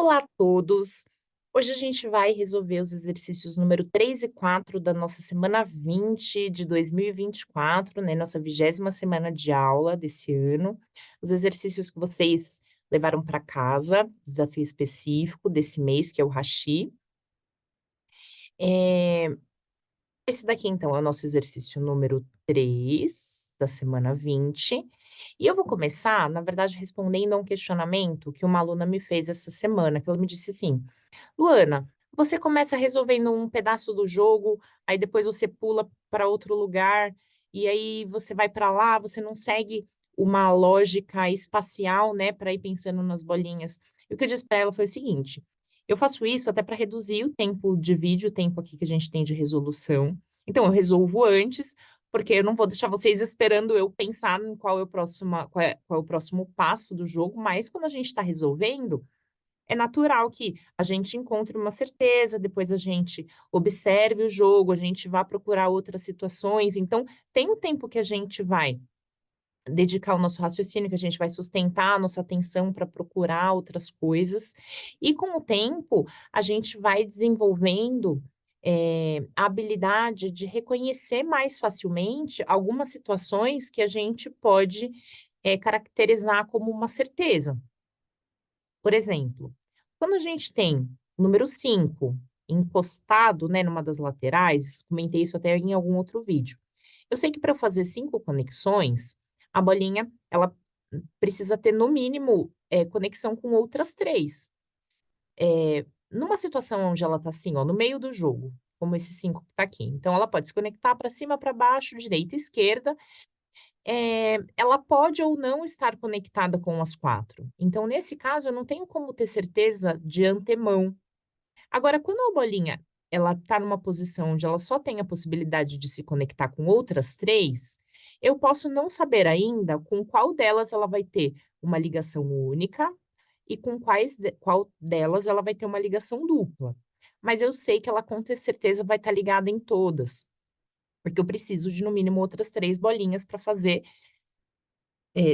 Olá a todos! Hoje a gente vai resolver os exercícios número 3 e 4 da nossa semana 20 de 2024, né, nossa 20ª semana de aula desse ano. Os exercícios que vocês levaram para casa, desafio específico desse mês, que é o Hashi. Esse daqui, então, é o nosso exercício número 3 da semana 20. E eu vou começar, na verdade, respondendo a um questionamento que uma aluna me fez essa semana, que ela me disse assim: Luana, você começa resolvendo um pedaço do jogo, aí depois você pula para outro lugar, e aí você vai para lá, você não segue uma lógica espacial, né, para ir pensando nas bolinhas. E o que eu disse para ela foi o seguinte: eu faço isso até para reduzir o tempo de vídeo, o tempo aqui que a gente tem de resolução. Então, eu resolvo antes, porque eu não vou deixar vocês esperando eu pensar em qual é o próximo passo do jogo, mas quando a gente está resolvendo, é natural que a gente encontre uma certeza, depois a gente observe o jogo, a gente vá procurar outras situações. Então, tem um tempo que a gente vai dedicar o nosso raciocínio, que a gente vai sustentar a nossa atenção para procurar outras coisas. E com o tempo, a gente vai desenvolvendo, a habilidade de reconhecer mais facilmente algumas situações que a gente pode, caracterizar como uma certeza. Por exemplo, quando a gente tem o número 5 encostado, né, numa das laterais, comentei isso até em algum outro vídeo. Eu sei que para eu fazer 5 conexões, a bolinha, ela precisa ter no mínimo, conexão com outras 3. Numa situação onde ela está assim, ó, no meio do jogo, como esse 5 que está aqui, então ela pode se conectar para cima, para baixo, direita e esquerda, ela pode ou não estar conectada com as 4. Então, nesse caso, eu não tenho como ter certeza de antemão. Agora, quando a bolinha ela está numa posição onde ela só tem a possibilidade de se conectar com outras 3, eu posso não saber ainda com qual delas ela vai ter uma ligação única e com qual delas ela vai ter uma ligação dupla. Mas eu sei que ela com ter certeza vai estar ligada em todas, porque eu preciso de no mínimo outras 3 bolinhas para fazer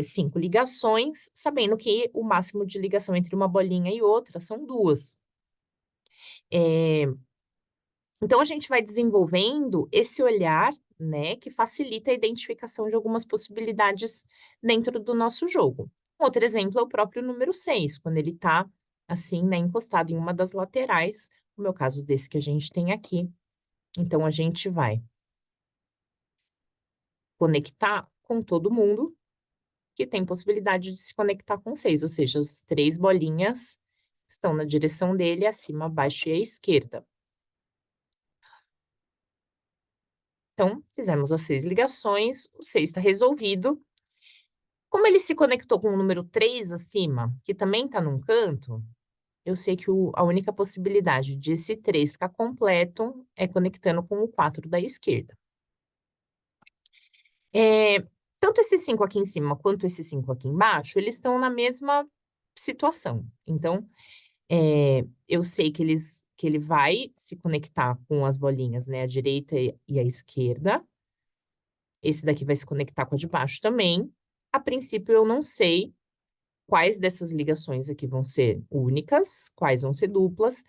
5 ligações, sabendo que o máximo de ligação entre uma bolinha e outra são 2. Eh, então a gente vai desenvolvendo esse olhar, né, que facilita a identificação de algumas possibilidades dentro do nosso jogo. Outro exemplo é o próprio número 6, quando ele está, assim, né, encostado em uma das laterais, como é o caso desse que a gente tem aqui. Então a gente vai conectar com todo mundo que tem possibilidade de se conectar com 6, ou seja, as 3 bolinhas estão na direção dele, acima, abaixo e à esquerda. Então, fizemos as 6 ligações, o 6 está resolvido. Como ele se conectou com o número 3 acima, que também está num canto, eu sei que a única possibilidade de esse 3 ficar completo é conectando com o 4 da esquerda. Tanto esse 5 aqui em cima quanto esse 5 aqui embaixo, eles estão na mesma situação. Então, eu sei que ele vai se conectar com as bolinhas, né, a direita e a esquerda. Esse daqui vai se conectar com a de baixo também. A princípio, eu não sei quais dessas ligações aqui vão ser únicas, quais vão ser duplas,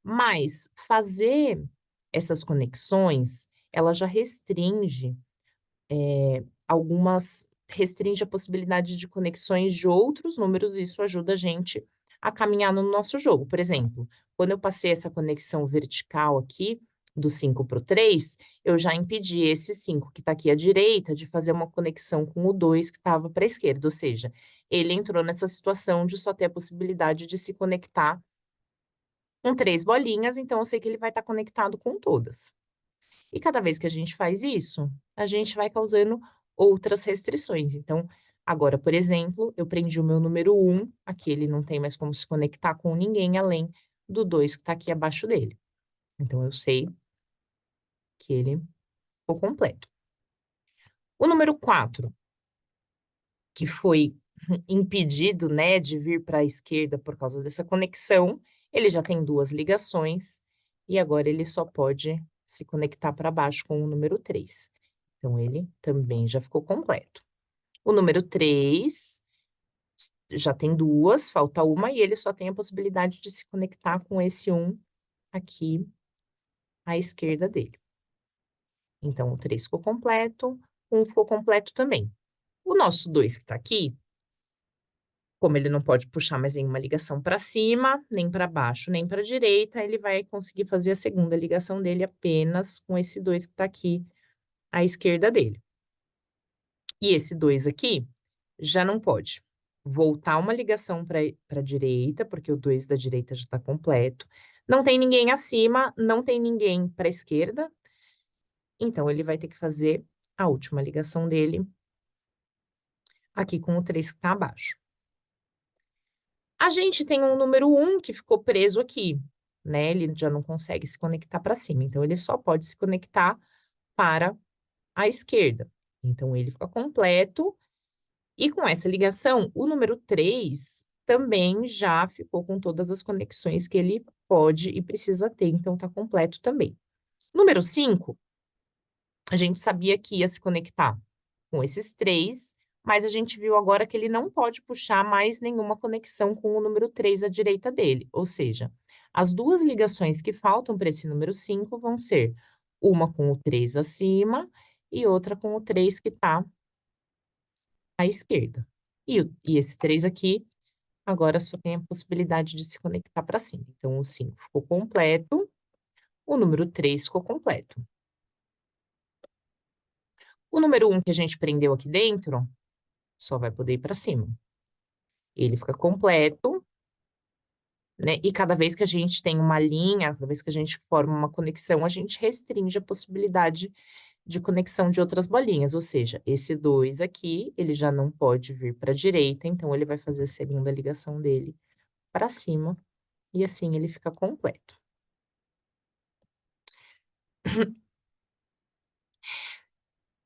mas fazer essas conexões, ela já restringe a possibilidade de conexões de outros números, e isso ajuda a gente a caminhar no nosso jogo. Por exemplo, quando eu passei essa conexão vertical aqui, do 5 para o 3, eu já impedi esse 5 que está aqui à direita de fazer uma conexão com o 2 que estava para a esquerda, ou seja, ele entrou nessa situação de só ter a possibilidade de se conectar com 3 bolinhas, então eu sei que ele vai estar conectado com todas. E cada vez que a gente faz isso, a gente vai causando outras restrições. Então, agora, por exemplo, eu prendi o meu número 1, aqui ele não tem mais como se conectar com ninguém além do 2 que está aqui abaixo dele. Então, eu sei que ele ficou completo. O número 4, que foi impedido, né, de vir para a esquerda por causa dessa conexão, ele já tem 2 ligações e agora ele só pode se conectar para baixo com o número 3. Então, ele também já ficou completo. O número 3 já tem 2, falta uma e ele só tem a possibilidade de se conectar com esse 1 aqui à esquerda dele. Então o 3 ficou completo, 1 ficou completo também. O nosso 2 que tá aqui, como ele não pode puxar mais nenhuma ligação para cima, nem para baixo, nem para direita, ele vai conseguir fazer a segunda ligação dele apenas com esse 2 que tá aqui à esquerda dele. E esse 2 aqui já não pode voltar uma ligação para a direita, porque o 2 da direita já está completo. Não tem ninguém acima, não tem ninguém para a esquerda, então ele vai ter que fazer a última ligação dele aqui com o 3 que está abaixo. A gente tem um número 1 que ficou preso aqui, né? Ele já não consegue se conectar para cima, então ele só pode se conectar para a esquerda. Então ele fica completo. E com essa ligação, o número 3 também já ficou com todas as conexões que ele pode e precisa ter, então tá completo também. Número 5, a gente sabia que ia se conectar com esses 3, mas a gente viu agora que ele não pode puxar mais nenhuma conexão com o número 3 à direita dele, ou seja, as 2 ligações que faltam para esse número 5 vão ser uma com o 3 acima e outra com o 3 que está à esquerda. E esse 3 aqui, agora só tem a possibilidade de se conectar para cima. Então, o 5 ficou completo, o número 3 ficou completo. O número 1 que a gente prendeu aqui dentro, só vai poder ir para cima. Ele fica completo, né? E cada vez que a gente tem uma linha, cada vez que a gente forma uma conexão, a gente restringe a possibilidade de conexão de outras bolinhas. Ou seja, esse 2 aqui, ele já não pode vir para a direita, então ele vai fazer a segunda ligação dele para cima, e assim ele fica completo.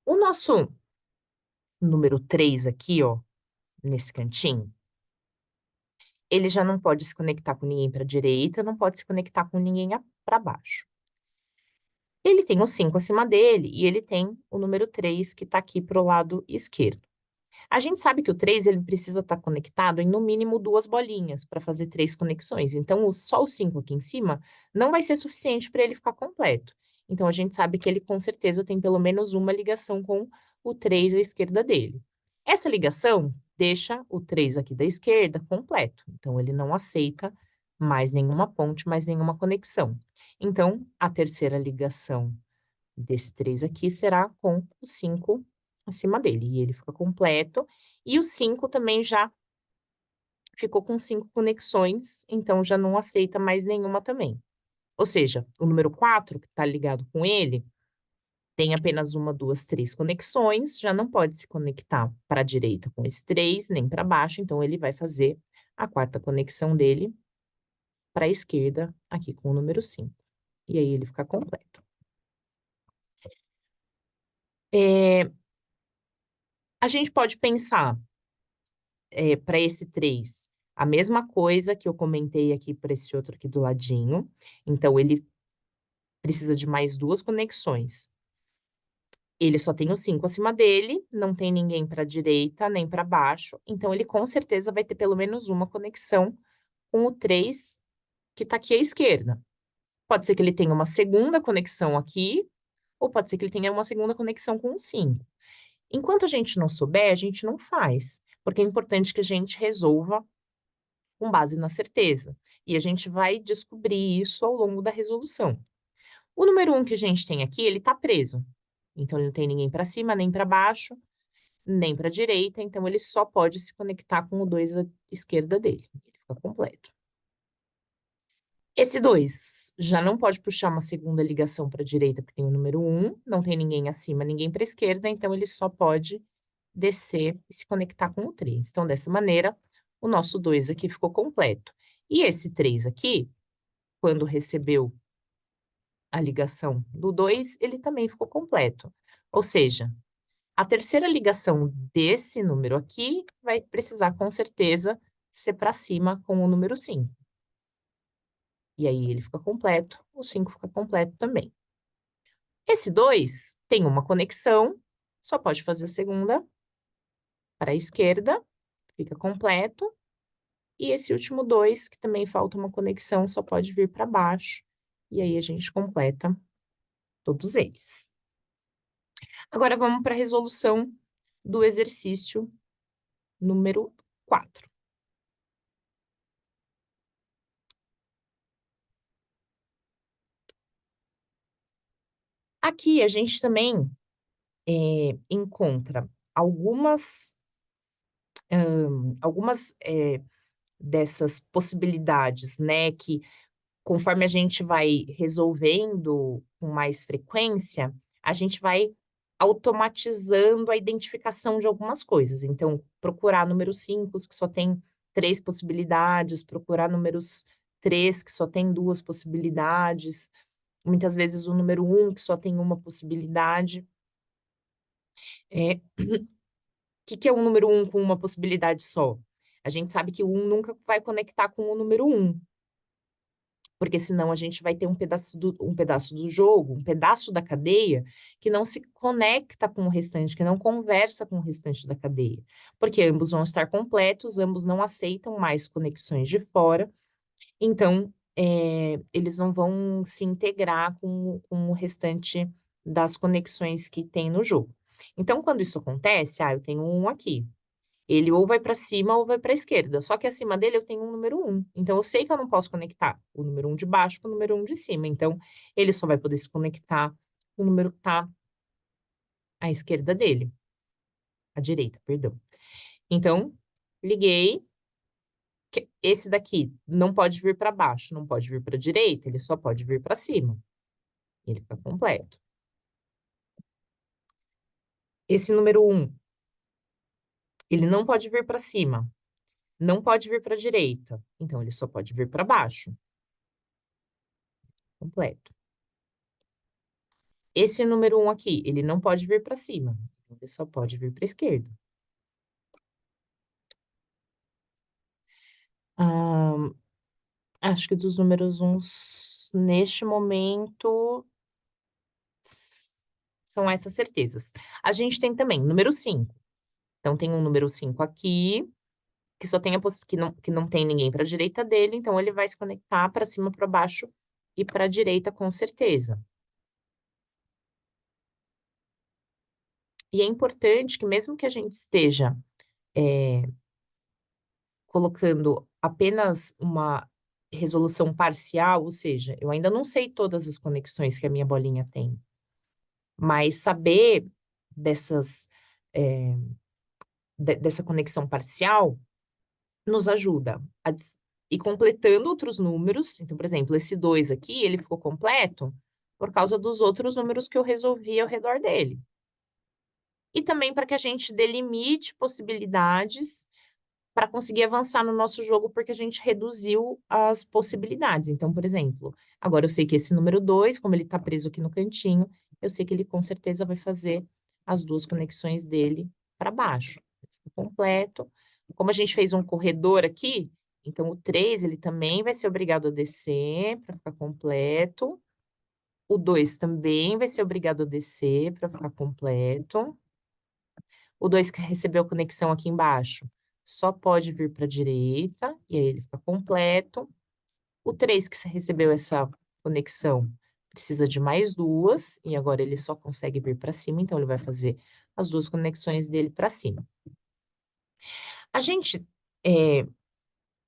O nosso número 3 aqui, ó, nesse cantinho, ele já não pode se conectar com ninguém para a direita, não pode se conectar com ninguém para baixo. Ele tem o 5 acima dele e ele tem o número 3 que está aqui para o lado esquerdo. A gente sabe que o 3 ele precisa estar conectado em no mínimo 2 bolinhas para fazer 3 conexões. Então, só o 5 aqui em cima não vai ser suficiente para ele ficar completo. Então, a gente sabe que ele com certeza tem pelo menos uma ligação com o 3 à esquerda dele. Essa ligação deixa o 3 aqui da esquerda completo. Então, ele não aceita mais nenhuma ponte, mais nenhuma conexão. Então, a terceira ligação desse 3 aqui será com o 5 acima dele, e ele fica completo. E o 5 também já ficou com 5 conexões, então já não aceita mais nenhuma também. Ou seja, o número 4, que está ligado com ele, tem apenas uma, 2, 3 conexões, já não pode se conectar para a direita com esse 3, nem para baixo, então ele vai fazer a quarta conexão dele para a esquerda, aqui com o número 5. E aí ele fica completo. A gente pode pensar para esse 3, a mesma coisa que eu comentei aqui para esse outro aqui do ladinho. Então, ele precisa de mais 2 conexões. Ele só tem o 5 acima dele, não tem ninguém para a direita nem para baixo, então ele com certeza vai ter pelo menos uma conexão com o 3 que está aqui à esquerda. Pode ser que ele tenha uma segunda conexão aqui, ou pode ser que ele tenha uma segunda conexão com o 5. Enquanto a gente não souber, a gente não faz, porque é importante que a gente resolva com base na certeza. E a gente vai descobrir isso ao longo da resolução. O número 1 que a gente tem aqui, ele está preso. Então, ele não tem ninguém para cima, nem para baixo, nem para a direita. Então, ele só pode se conectar com o 2 à esquerda dele. Ele fica completo. Esse 2 já não pode puxar uma segunda ligação para a direita, porque tem o número 1, não tem ninguém acima, ninguém para a esquerda, então ele só pode descer e se conectar com o 3. Então, dessa maneira, o nosso 2 aqui ficou completo. E esse 3 aqui, quando recebeu a ligação do 2, ele também ficou completo. Ou seja, a terceira ligação desse número aqui vai precisar, com certeza, ser para cima com o número 5. E aí ele fica completo, o 5 fica completo também. Esse 2 tem uma conexão, só pode fazer a segunda para a esquerda, fica completo. E esse último 2 que também falta uma conexão, só pode vir para baixo, e aí a gente completa todos eles. Agora vamos para a resolução do exercício número 4. Aqui a gente também, encontra algumas dessas possibilidades, né, que conforme a gente vai resolvendo com mais frequência, a gente vai automatizando a identificação de algumas coisas. Então, procurar números 5 que só tem 3 possibilidades, procurar números 3 que só tem 2 possibilidades, muitas vezes o número 1 que só tem uma possibilidade. Que é um número 1 com uma possibilidade só? A gente sabe que o 1 nunca vai conectar com o número 1. Porque senão a gente vai ter um pedaço do jogo, um pedaço da cadeia, que não se conecta com o restante, que não conversa com o restante da cadeia. Porque ambos vão estar completos, ambos não aceitam mais conexões de fora, então, eles não vão se integrar com o restante das conexões que tem no jogo. Então, quando isso acontece, eu tenho um aqui. Ele ou vai para cima ou vai para a esquerda. Só que acima dele eu tenho um número 1. Então eu sei que eu não posso conectar o número 1 de baixo com o número 1 de cima. Então ele só vai poder se conectar com o número que está à esquerda dele, à direita, perdão. Então, liguei. Esse daqui não pode vir para baixo, não pode vir para a direita, ele só pode vir para cima. Ele fica completo. Esse número 1, ele não pode vir para cima, não pode vir para a direita. Então ele só pode vir para baixo. Completo. Esse número 1 aqui, ele não pode vir para cima, ele só pode vir para a esquerda. Ah, acho que dos números 1 neste momento, são essas certezas. A gente tem também número 5. Então tem um número 5 aqui, que só tem que não tem ninguém para a direita dele, então ele vai se conectar para cima, para baixo e para a direita com certeza. E é importante que mesmo que a gente esteja, eh colocando apenas uma resolução parcial, ou seja, eu ainda não sei todas as conexões que a minha bolinha tem, mas saber dessas, eh, dessa conexão parcial nos ajuda a ir completando outros números. Então, por exemplo, esse 2 aqui, ele ficou completo por causa dos outros números que eu resolvi ao redor dele. E também para que a gente delimite possibilidades para conseguir avançar no nosso jogo, porque a gente reduziu as possibilidades. Então, por exemplo, agora eu sei que esse número 2, como ele está preso aqui no cantinho, eu sei que ele com certeza vai fazer as 2 conexões dele para baixo. Completo. Como a gente fez um corredor aqui, então o 3 ele também vai ser obrigado a descer para ficar completo. O 2 também vai ser obrigado a descer para ficar completo. O 2 que recebeu conexão aqui embaixo, só pode vir para a direita, e aí ele fica completo. O 3 que recebeu essa conexão, precisa de mais 2, e agora ele só consegue vir para cima, então ele vai fazer as 2 conexões dele para cima. A gente,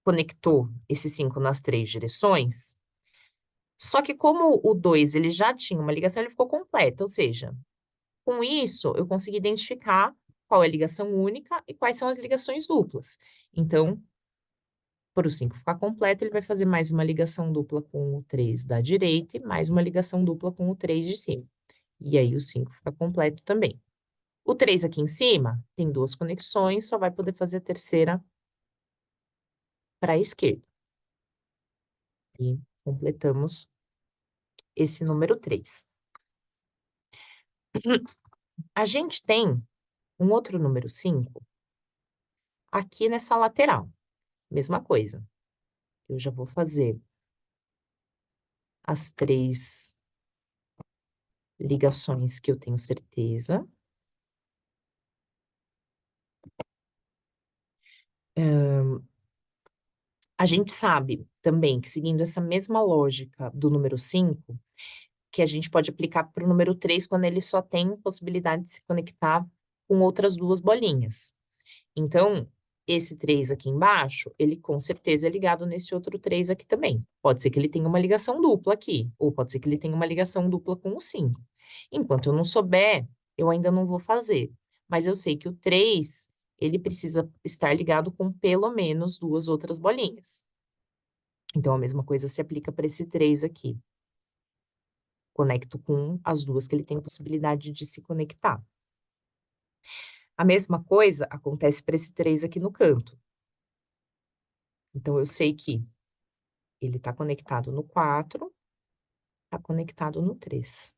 conectou esse 5 nas 3 direções, só que como o 2 ele já tinha uma ligação, ele ficou completo, ou seja, com isso, eu consegui identificar qual é a ligação única e quais são as ligações duplas. Então, por o 5 ficar completo, ele vai fazer mais uma ligação dupla com o 3 da direita e mais uma ligação dupla com o 3 de cima. E aí o 5 fica completo também. O 3 aqui em cima tem 2 conexões, só vai poder fazer a terceira para a esquerda. E completamos esse número 3. A gente tem um outro número 5 aqui nessa lateral. Mesma coisa. Eu já vou fazer as 3 ligações que eu tenho certeza. A gente sabe também que, seguindo essa mesma lógica do número 5, que a gente pode aplicar para o número 3 quando ele só tem possibilidade de se conectar com outras 2 bolinhas. Então, esse 3 aqui embaixo, ele com certeza é ligado nesse outro 3 aqui também. Pode ser que ele tenha uma ligação dupla aqui, ou pode ser que ele tenha uma ligação dupla com o 5. Enquanto eu não souber, eu ainda não vou fazer. Mas eu sei que o 3, ele precisa estar ligado com pelo menos 2 outras bolinhas. Então, a mesma coisa se aplica para esse 3 aqui. Conecto com as 2 que ele tem possibilidade de se conectar. A mesma coisa acontece para esse 3 aqui no canto. Então, eu sei que ele está conectado no 4, está conectado no 3.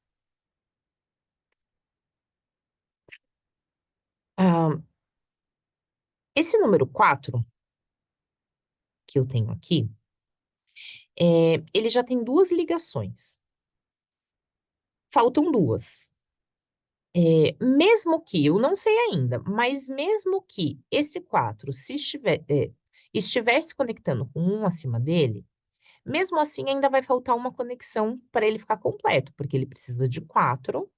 Esse número 4, que eu tenho aqui, ele já tem 2 ligações. Faltam 2. Mesmo que, eu não sei ainda, mas mesmo que esse 4, se estiver se conectando com um acima dele, mesmo assim ainda vai faltar uma conexão para ele ficar completo, porque ele precisa de 4,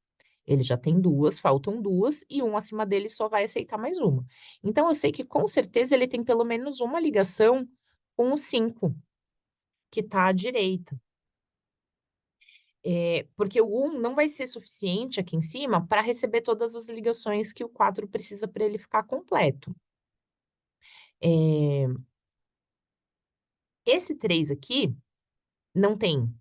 ele já tem 2, faltam 2, e um acima dele só vai aceitar mais uma. Então eu sei que com certeza ele tem pelo menos uma ligação com o 5, que está à direita. Porque o 1 não vai ser suficiente aqui em cima para receber todas as ligações que o 4 precisa para ele ficar completo. Eh, Esse 3 aqui não tem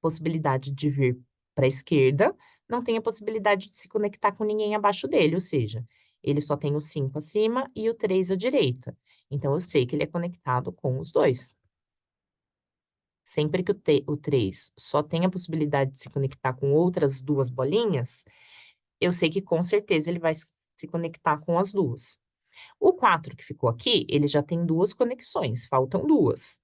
possibilidade de vir para a esquerda, não tem a possibilidade de se conectar com ninguém abaixo dele, ou seja, ele só tem o 5 acima e o 3 à direita. Então eu sei que ele é conectado com os 2. Sempre que o 3 só tem a possibilidade de se conectar com outras 2 bolinhas, eu sei que com certeza ele vai se conectar com as 2. O 4 que ficou aqui, ele já tem 2 conexões, faltam 2.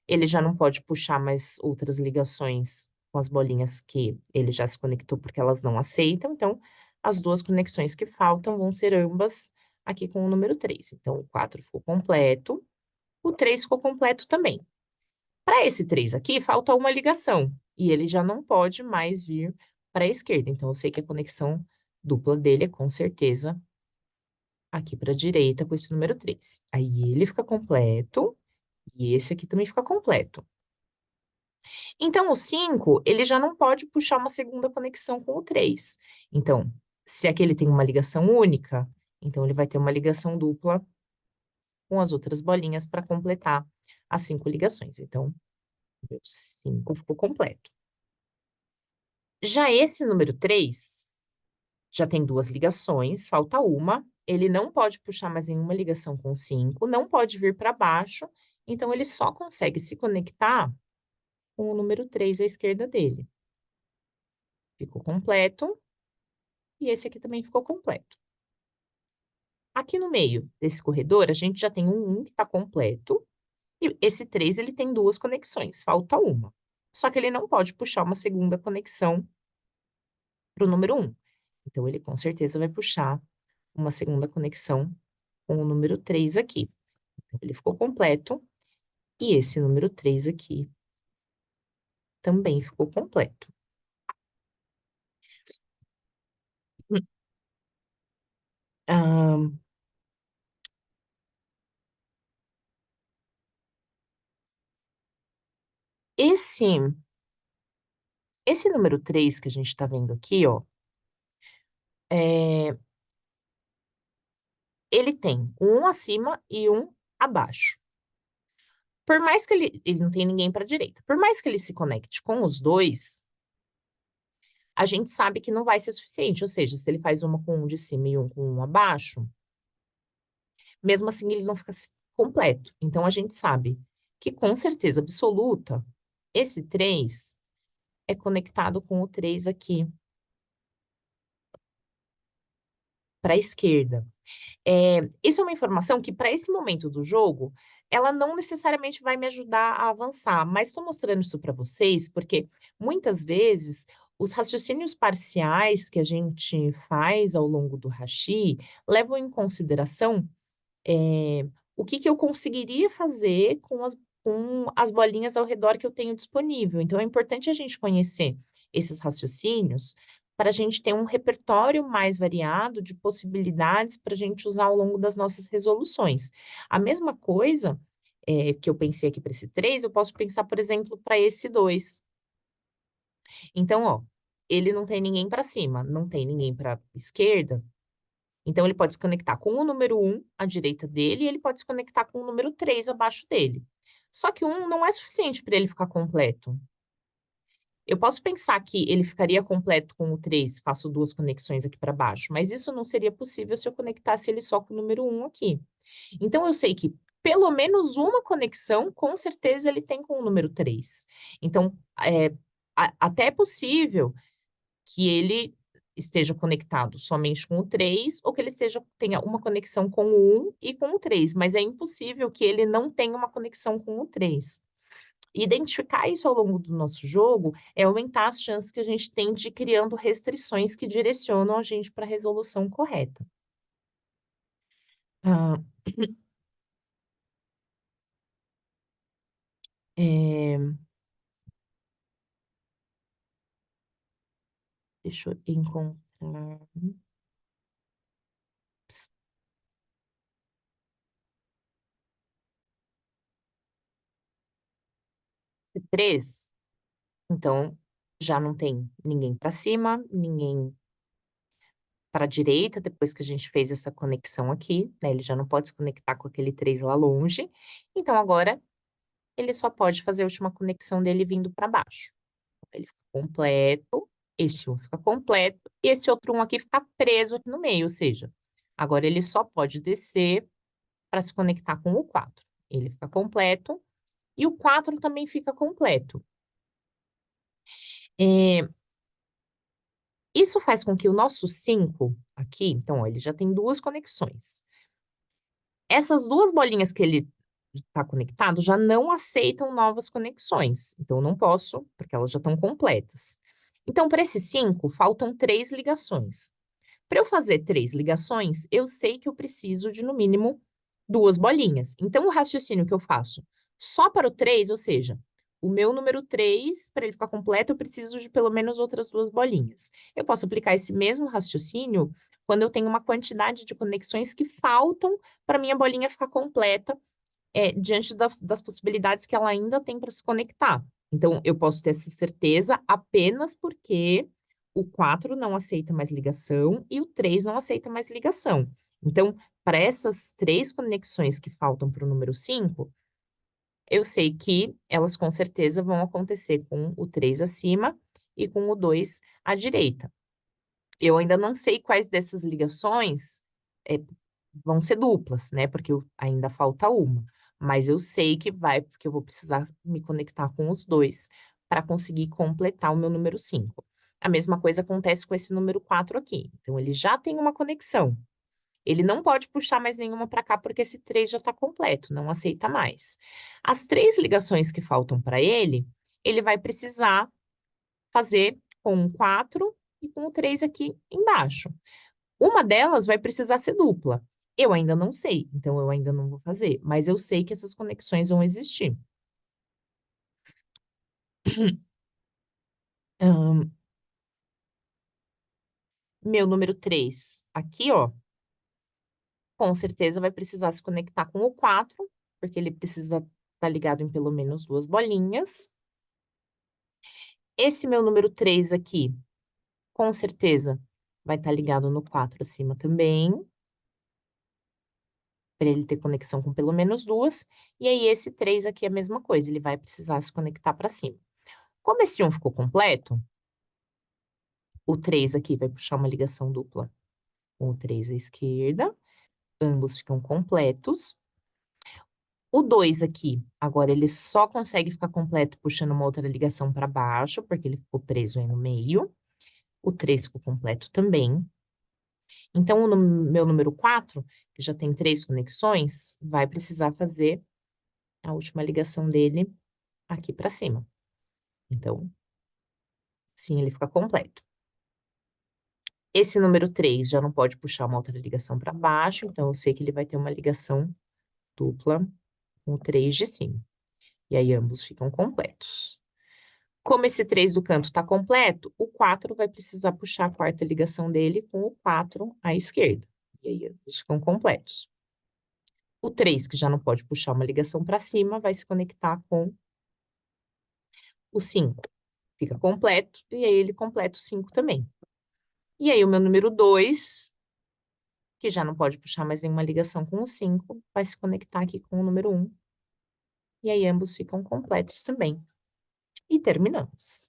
Ele já não pode puxar mais outras ligações com as bolinhas que ele já se conectou, porque elas não aceitam, então as 2 conexões que faltam vão ser ambas aqui com o número 3. Então o 4 ficou completo, o 3 ficou completo também. Para esse 3 aqui, falta uma ligação, e ele já não pode mais vir para a esquerda, então eu sei que a conexão dupla dele é com certeza aqui para a direita com esse número 3. Aí ele fica completo, e esse aqui também fica completo. Então o 5, ele já não pode puxar uma segunda conexão com o 3. Então, se aqui ele tem uma ligação única, então ele vai ter uma ligação dupla com as outras bolinhas para completar as 5 ligações. Então, o 5 ficou completo. Já esse número 3, já tem 2 ligações, falta uma, ele não pode puxar mais nenhuma ligação com o 5, não pode vir para baixo, então ele só consegue se conectar com o número 3 à esquerda dele. Ficou completo, e esse aqui também ficou completo. Aqui no meio desse corredor, a gente já tem um 1 que está completo, e esse 3 ele tem 2 conexões, falta uma. Só que ele não pode puxar uma segunda conexão para o número 1. Então ele com certeza vai puxar uma segunda conexão com o número 3 aqui. Então ele ficou completo, e esse número 3 aqui também ficou completo. Hã, esse esse número 3 que a gente está vendo aqui, ó, eh, ele tem um acima e um abaixo. Por mais que ele não tem ninguém para a direita, por mais que ele se conecte com os 2, a gente sabe que não vai ser suficiente, ou seja, se ele faz uma com um de cima e um com um abaixo, mesmo assim ele não fica completo. Então a gente sabe que com certeza absoluta, esse 3 é conectado com o 3 aqui para a esquerda. Isso é uma informação que, para esse momento do jogo, ela não necessariamente vai me ajudar a avançar, mas estou mostrando isso para vocês, porque muitas vezes os raciocínios parciais que a gente faz ao longo do hashi levam em consideração o que que eu conseguiria fazer com as bolinhas ao redor que eu tenho disponível. Então é importante a gente conhecer esses raciocínios para a gente ter um repertório mais variado de possibilidades para a gente usar ao longo das nossas resoluções. A mesma coisa, que eu pensei aqui para esse 3, eu posso pensar, por exemplo, para esse 2. Então, ó, ele não tem ninguém para cima, não tem ninguém para esquerda, então ele pode se conectar com o número 1 à direita dele e ele pode se conectar com o número 3 abaixo dele. Só que o 1 não é suficiente para ele ficar completo. Eu posso pensar que ele ficaria completo com o 3, faço 2 conexões aqui para baixo, mas isso não seria possível se eu conectasse ele só com o número 1 aqui. Então eu sei que pelo menos uma conexão, com certeza ele tem com o número 3. Então, até é possível que ele esteja conectado somente com o 3 ou que ele tenha uma conexão com o 1 e com o 3, mas é impossível que ele não tenha uma conexão com o 3. Identificar isso ao longo do nosso jogo é aumentar as chances que a gente tem de ir criando restrições que direcionam a gente para a resolução correta. Ah, eh, deixa eu encontrar. Ps, 3, então já não tem ninguém para cima, ninguém para a direita, depois que a gente fez essa conexão aqui, né, ele já não pode se conectar com aquele 3 lá longe, então agora ele só pode fazer a última conexão dele vindo para baixo. Ele fica completo, esse um fica completo, e esse outro um aqui fica preso aqui no meio, ou seja, agora ele só pode descer para se conectar com o 4. Ele fica completo, e o 4 também fica completo. Isso faz com que o nosso 5 aqui, então, ó, ele já tem 2 conexões. Essas 2 bolinhas que ele está conectado já não aceitam novas conexões, então eu não posso, porque elas já estão completas. Então, para esse 5, faltam 3 ligações. Para eu fazer 3 ligações, eu sei que eu preciso de, no mínimo, 2 bolinhas. Então, o raciocínio que eu faço só para o 3, ou seja, o meu número 3, para ele ficar completo, eu preciso de pelo menos outras 2 bolinhas. Eu posso aplicar esse mesmo raciocínio quando eu tenho uma quantidade de conexões que faltam para minha bolinha ficar completa, diante das possibilidades que ela ainda tem para se conectar. Então, eu posso ter essa certeza apenas porque o 4 não aceita mais ligação e o 3 não aceita mais ligação. Então, para essas 3 conexões que faltam para o número 5, eu sei que elas com certeza vão acontecer com o 3 acima e com o 2 à direita. Eu ainda não sei quais dessas ligações, vão ser duplas, né, porque ainda falta uma, mas eu sei que vai, porque eu vou precisar me conectar com os 2 para conseguir completar o meu número 5. A mesma coisa acontece com esse número 4 aqui, então ele já tem uma conexão, ele não pode puxar mais nenhuma para cá, porque esse 3 já está completo, não aceita mais. As 3 ligações que faltam para ele, ele vai precisar fazer com o 4 e com o 3 aqui embaixo. Uma delas vai precisar ser dupla. Eu ainda não sei, então eu ainda não vou fazer, mas eu sei que essas conexões vão existir. Hã, meu número 3 aqui, ó, com certeza vai precisar se conectar com o 4, porque ele precisa estar ligado em pelo menos 2 bolinhas. Esse meu número 3 aqui, com certeza vai estar ligado no 4 acima também, para ele ter conexão com pelo menos 2. E aí esse 3 aqui é a mesma coisa, ele vai precisar se conectar para cima. Como esse um ficou completo, o 3 aqui vai puxar uma ligação dupla com o 3 à esquerda, ambos ficam completos. O 2 aqui, agora ele só consegue ficar completo puxando uma outra ligação para baixo, porque ele ficou preso aí no meio. O 3 ficou completo também. Então, meu número 4, que já tem 3 conexões, vai precisar fazer a última ligação dele aqui para cima. Então, sim, ele fica completo. Esse número 3 já não pode puxar uma outra ligação para baixo, então eu sei que ele vai ter uma ligação dupla com o 3 de cima. E aí ambos ficam completos. Como esse 3 do canto está completo, o 4 vai precisar puxar a quarta ligação dele com o 4 à esquerda. E aí ambos ficam completos. O 3, que já não pode puxar uma ligação para cima, vai se conectar com o 5. Fica completo, e aí ele completa o 5 também. E aí o meu número 2, que já não pode puxar mais nenhuma ligação com o 5, vai se conectar aqui com o número 1. E aí ambos ficam completos também. E terminamos.